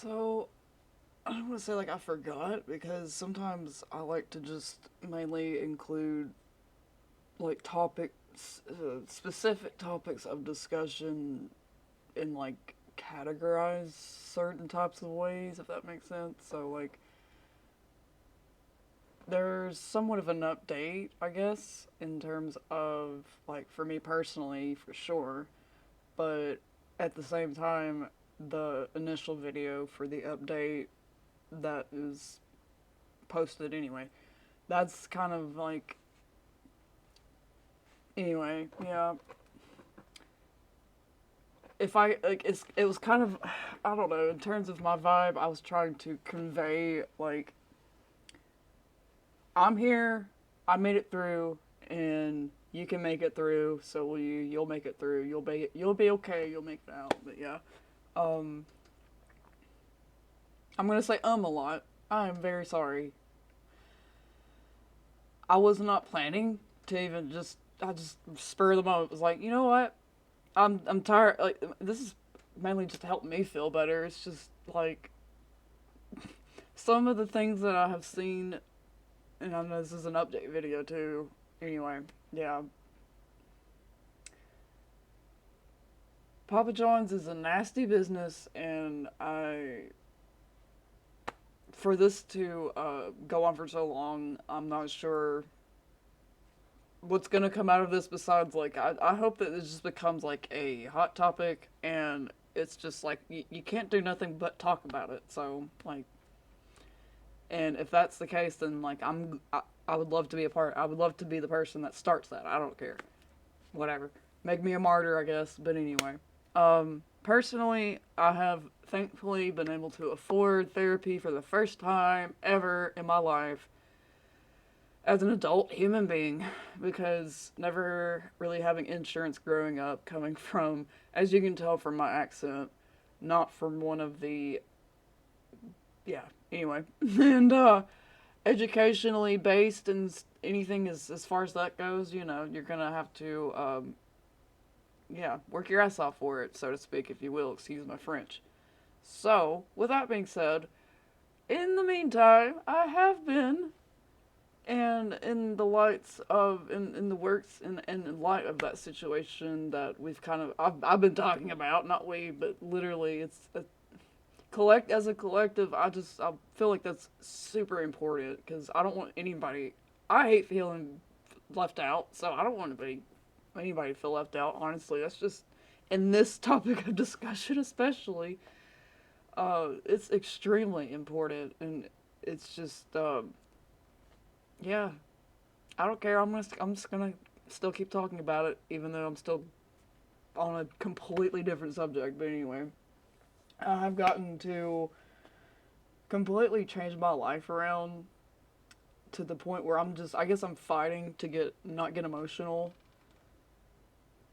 So, I don't want to say like I forgot because sometimes I like to just mainly include like specific topics of discussion in like categorize certain types of ways, if that makes sense. So, like, there's somewhat of an update, I guess, in terms of like for me personally, for sure, but at the same time, the initial video for the update that is posted anyway. That's kind of like anyway, yeah. If I like it was kind of I don't know, in terms of my vibe, I was trying to convey like I'm here, I made it through and you can make it through, so will you. You'll make it through. You'll be okay. You'll make it out. But yeah. Um I'm going to say a lot. I am very sorry. I was not planning to even just I just spur of the moment was like, "You know what? I'm tired. Like this is mainly just to help me feel better. It's just like some of the things that I have seen, and I know this is an update video too. Anyway, yeah, Papa John's is a nasty business, and I for this to go on for so long, I'm not sure what's gonna come out of this besides like I hope that this just becomes like a hot topic and it's just like you can't do nothing but talk about it. So like, and if that's the case, then like I would love to be a part. I would love to be the person that starts that. I don't care, whatever. Make me a martyr, I guess. But anyway, personally, I have thankfully been able to afford therapy for the first time ever in my life as an adult human being because never really having insurance growing up, coming from, as you can tell from my accent, not from one of the, yeah, anyway. And educationally based and anything as far as that goes, you know, you're gonna have to, yeah, work your ass off for it, so to speak, if you will, excuse my French. So, with that being said, in the meantime, I have been and in the lights of in the works in light of that situation that we've kind of I've been talking about, not we, but literally it's a as a collective. I feel like that's super important because I don't want anybody. I hate feeling left out, so I don't want to be anybody to feel left out. Honestly, that's just in this topic of discussion, especially. It's extremely important, and it's just yeah, I don't care. I'm just gonna still keep talking about it, even though I'm still on a completely different subject. But anyway, I've gotten to completely change my life around to the point where I'm just I guess I'm fighting to get not get emotional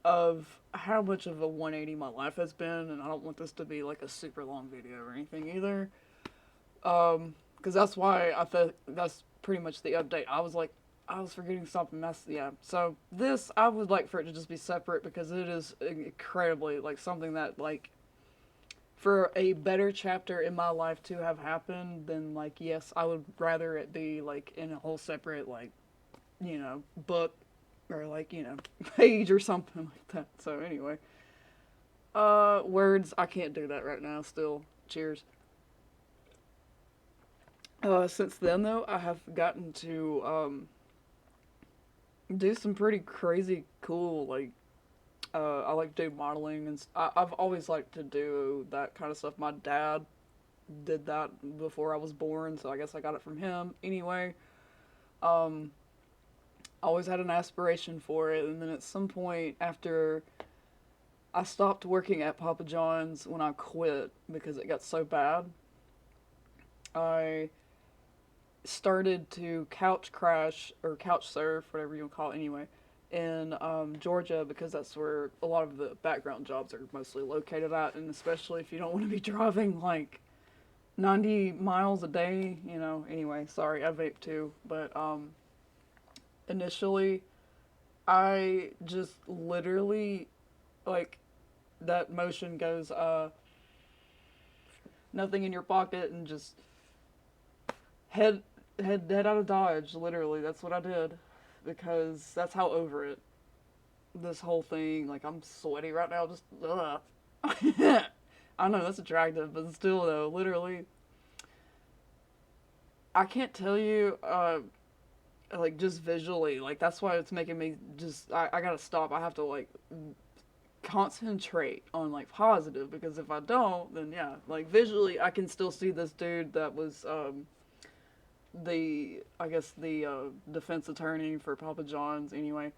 of how much of a 180 my life has been, and I don't want this to be like a super long video or anything either. Because that's why I thought that's pretty much the update. I was like, I was forgetting something. That's yeah. So this I would like for it to just be separate because it is incredibly like something that like for a better chapter in my life to have happened then like yes I would rather it be like in a whole separate like book or like page or something like that. So anyway, words I can't do that right now. Still, cheers. Since then though, I have gotten to do some pretty crazy cool like I like to do modeling and I've always liked to do that kind of stuff. My dad did that before I was born, so I guess I got it from him. Anyway, um, I always had an aspiration for it, and then at some point after I stopped working at Papa John's when I quit because it got so bad, I started to couch crash or couch surf, whatever you want to call it anyway, in Georgia because that's where a lot of the background jobs are mostly located at, and especially if you don't want to be driving like 90 miles a day, Anyway, sorry, I vape too, but initially I just literally like that motion goes nothing in your pocket, and just head head out of Dodge. Literally, that's what I did because that's how over it. This whole thing, like I'm sweaty right now. Just ugh. I know that's attractive, but still though, literally, I can't tell you. Like just visually, like that's why it's making me just. I gotta stop. I have to like concentrate on like positive because if I don't, then yeah, like visually, I can still see this dude that was the I guess the defense attorney for Papa John's anyway.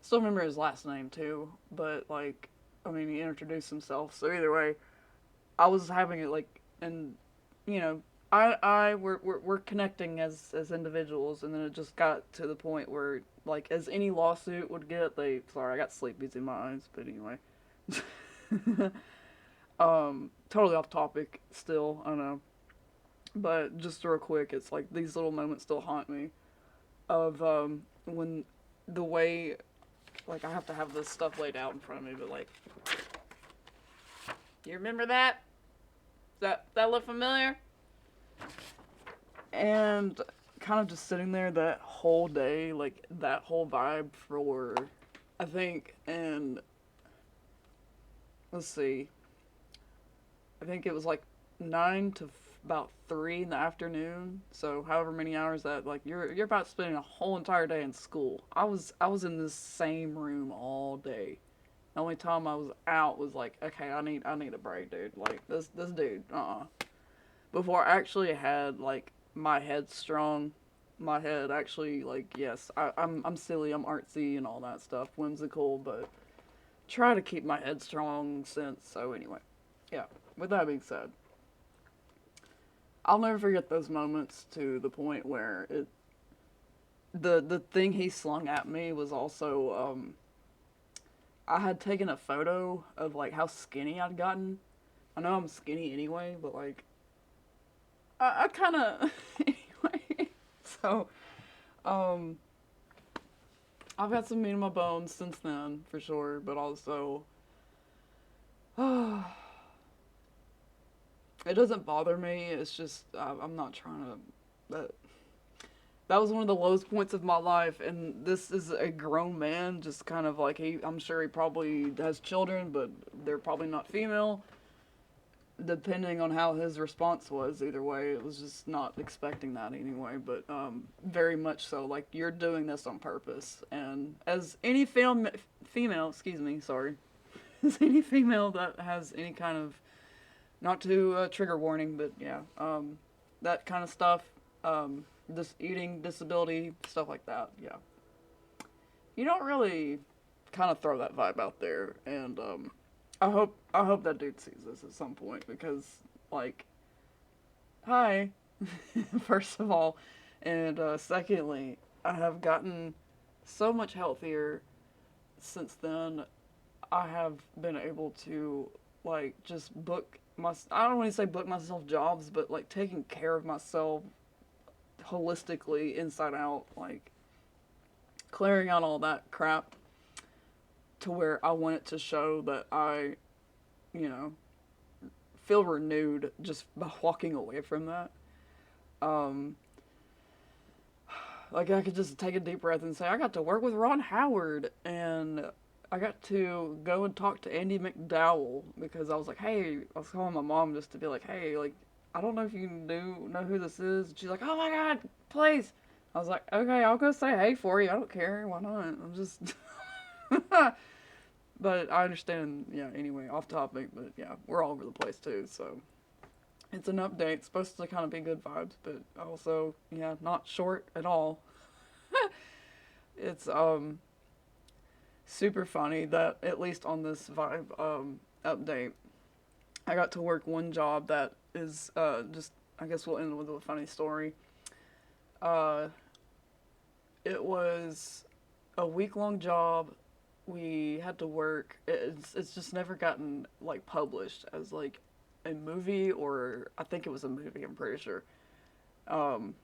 Still remember his last name too, but like I mean he introduced himself. So either way, I was having it like and you know we're connecting as individuals, and then it just got to the point where like as any lawsuit would get, they sorry I got sleepies in my eyes, but anyway, totally off topic still I know, but just real quick, it's like these little moments still haunt me of when the way like I have to have this stuff laid out in front of me, but like you remember that? That look familiar? And kind of just sitting there that whole day, like that whole vibe for, I think, and let's see, I think it was like 9 to about 3 in the afternoon. So however many hours that like you're about spending a whole entire day in school. I was in this same room all day. The only time I was out was like, okay, I need a break, dude. Like this dude, before I actually had like my head strong, my head actually like yes, I'm silly, I'm artsy and all that stuff, whimsical, but try to keep my head strong since. So anyway, yeah. With that being said, I'll never forget those moments to the point where it the thing he slung at me was also I had taken a photo of like how skinny I'd gotten. I know I'm skinny anyway, but like I kind of anyway. So, um, I've had some meat in my bones since then for sure, but also, it doesn't bother me. It's just I'm not trying to. That was one of the lowest points of my life, and this is a grown man, just kind of like I'm sure he probably has children, but they're probably not female depending on how his response was. Either way, it was just not expecting that anyway, but very much so like you're doing this on purpose, and as any female, excuse me, sorry, as any female that has any kind of, not to trigger warning, but yeah, that kind of stuff, this eating disability stuff like that, yeah, you don't really kind of throw that vibe out there, and I hope that dude sees this at some point because like hi, first of all, and secondly, I have gotten so much healthier since then. I have been able to like just book my I don't want to say book myself jobs, but like taking care of myself holistically inside out, like clearing out all that crap to where I want it to show that I, you know, feel renewed just by walking away from that. Um, like I could just take a deep breath and say I got to work with Ron Howard, and I got to go and talk to Andy McDowell because I was like, hey, I was calling my mom just to be like, hey, like I don't know if you know who this is. And she's like, oh my god, please. I was like, okay, I'll go say hey for you. I don't care. Why not? I'm just. But I understand. Yeah. Anyway, off topic, but yeah, we're all over the place too. So it's an update. It's supposed to kind of be good vibes, but also yeah, not short at all. It's super funny that at least on this vibe update, I got to work one job that is just I guess we'll end with a funny story. Uh, it was a week long job. We had to work. It's just never gotten like published as like a movie, or I think it was a movie. I'm pretty sure. Um,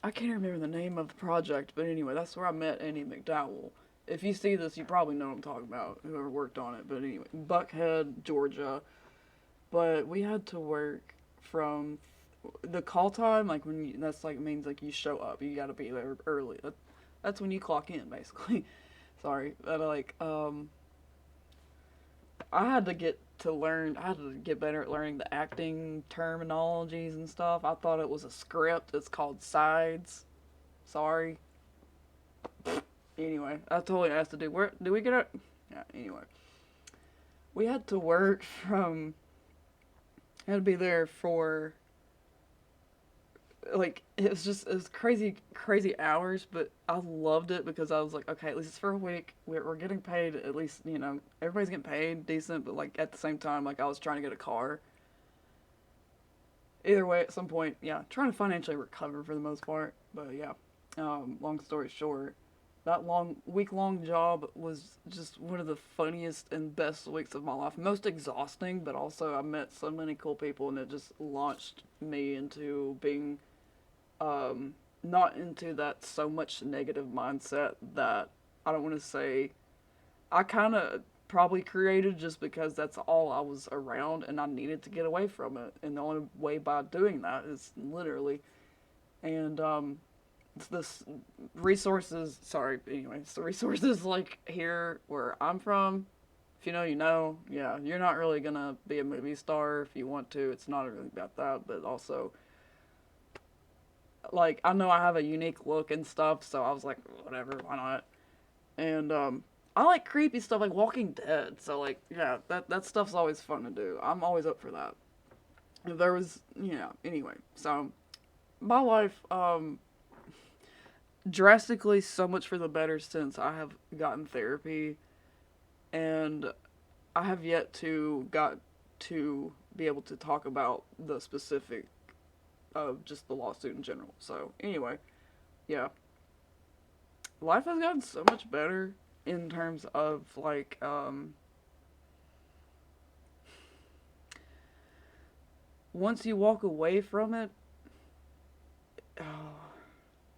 I can't remember the name of the project, but anyway, that's where I met Andy McDowell. If you see this, you probably know what I'm talking about. Whoever worked on it, but anyway, Buckhead, Georgia. but we had to work from the call time, like when you, that's like means like you show up, you got to be there early. That's when you clock in, basically. Sorry, but like I had to get to learn. I had to get better at learning the acting terminologies and stuff. I thought it was a script. It's called sides. Sorry. Anyway, I totally asked to do. Where do we get it? Yeah. Anyway, we had to work from. I had to be there for like it was crazy hours, but I loved it because I was like, okay, at least it's for a week. We're getting paid at least, everybody's getting paid decent, but like at the same time, like I was trying to get a car. Either way, at some point, yeah, trying to financially recover for the most part. But yeah, long story short, that week long job was just one of the funniest and best weeks of my life. Most exhausting, but also I met so many cool people, and it just launched me into being not into that so much negative mindset that I don't want to say I kind of probably created just because that's all I was around and I needed to get away from it. And the only way by doing that is literally. And it's this resources, sorry, anyways, the resources like here where I'm from, if you know, you know, yeah, you're not really gonna be a movie star if you want to. It's not really about that, but also like I know I have a unique look and stuff, so I was like, whatever, why not? And I like creepy stuff like Walking Dead, so like yeah, that stuff's always fun to do. I'm always up for that. If there was, anyway, so my life drastically so much for the better since I have gotten therapy, and I have yet to got to be able to talk about the specific of just the lawsuit in general. So anyway, yeah, life has gotten so much better in terms of like once you walk away from it, oh,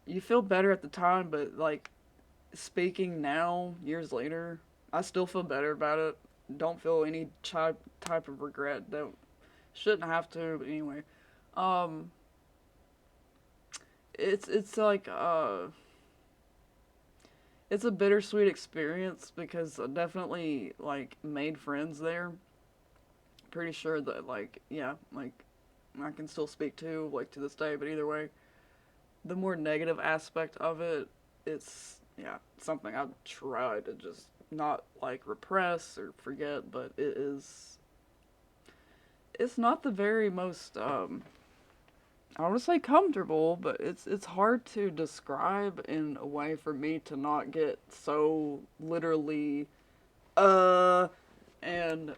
you feel better at the time, but like speaking now, years later, I still feel better about it. Don't feel any type of regret. Don't shouldn't have to, but anyway, um, it's like it's a bittersweet experience because I definitely like made friends there. Pretty sure that like yeah, like I can still speak to like to this day, but either way, the more negative aspect of it, it's yeah, something I try to just not like repress or forget, but it's not the very most I want to say comfortable, but it's hard to describe in a way for me to not get so literally uh and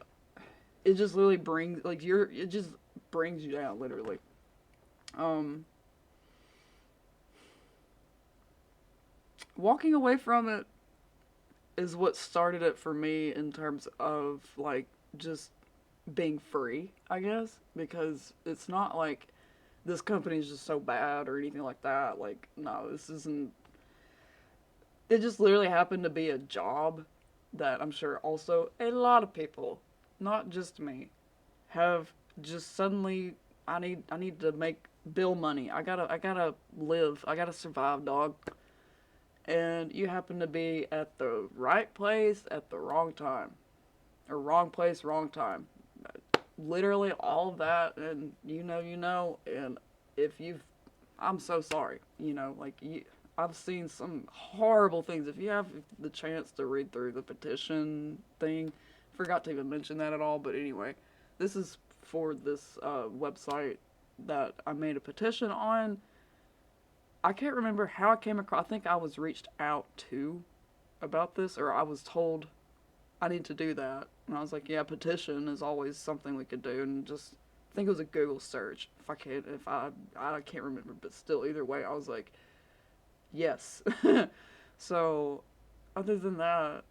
it just literally brings like it just brings you down literally. Um Walking away from it is what started it for me in terms of like just being free, I guess, because it's not like this company is just so bad or anything like that. Like, no, this isn't. It just literally happened to be a job that I'm sure also a lot of people, not just me, have just suddenly. I need to make bill money. I gotta live. I gotta survive, dog. And you happen to be at the right place at the wrong time, or wrong place, wrong time. Literally all of that, and and if you've, I'm so sorry, like I've seen some horrible things. If you have the chance to read through the petition thing, forgot to even mention that at all, but anyway, this is for this website that I made a petition on. I can't remember how I came across. I think I was reached out to about this, or I was told I need to do that. And I was like, yeah, petition is always something we could do. And just, I think it was a Google search. I can't remember, but still, either way, I was like, yes. So, other than that,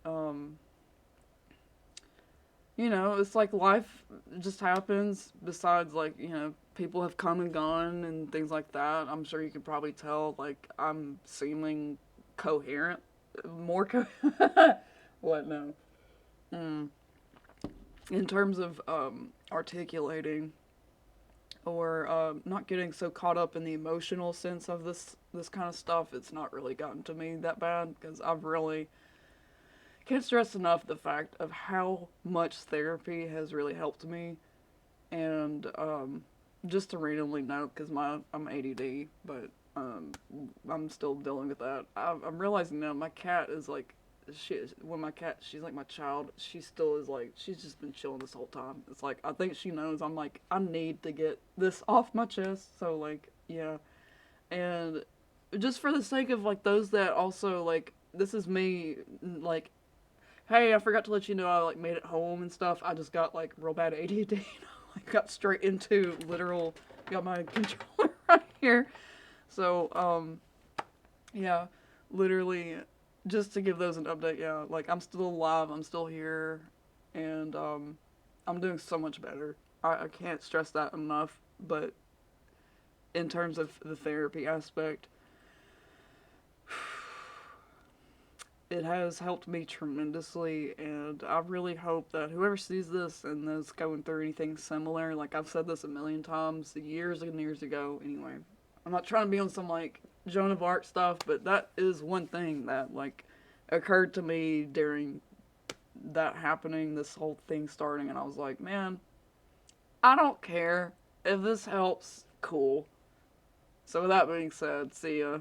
it's like life just happens. Besides, like, people have come and gone and things like that. I'm sure you can probably tell, like, I'm seeming coherent. More what? No. Mm. in terms of articulating or not getting so caught up in the emotional sense of this kind of stuff, it's not really gotten to me that bad because I've really can't stress enough the fact of how much therapy has really helped me. And just to randomly note, because I'm ADD, but I'm still dealing with that. I'm realizing now my cat is like, when my cat, she's like my child. She still is like, she's just been chilling this whole time. It's like I think she knows I'm like I need to get this off my chest. So like yeah, and just for the sake of like those that also like this is me like hey, I forgot to let you know I like made it home and stuff. I just got like real bad ADD. I got straight into literal. Got my controller right here. So yeah, literally, just to give those an update. Yeah, like I'm still alive. I'm still here, and I'm doing so much better. I can't stress that enough. But in terms of the therapy aspect, it has helped me tremendously, and I really hope that whoever sees this and is going through anything similar, like I've said this a million times, years and years ago, anyway. I'm not trying to be on some like Joan of Arc stuff, but that is one thing that like occurred to me during that happening, this whole thing starting, and I was like, man, I don't care if this helps. Cool. So with that being said, see ya.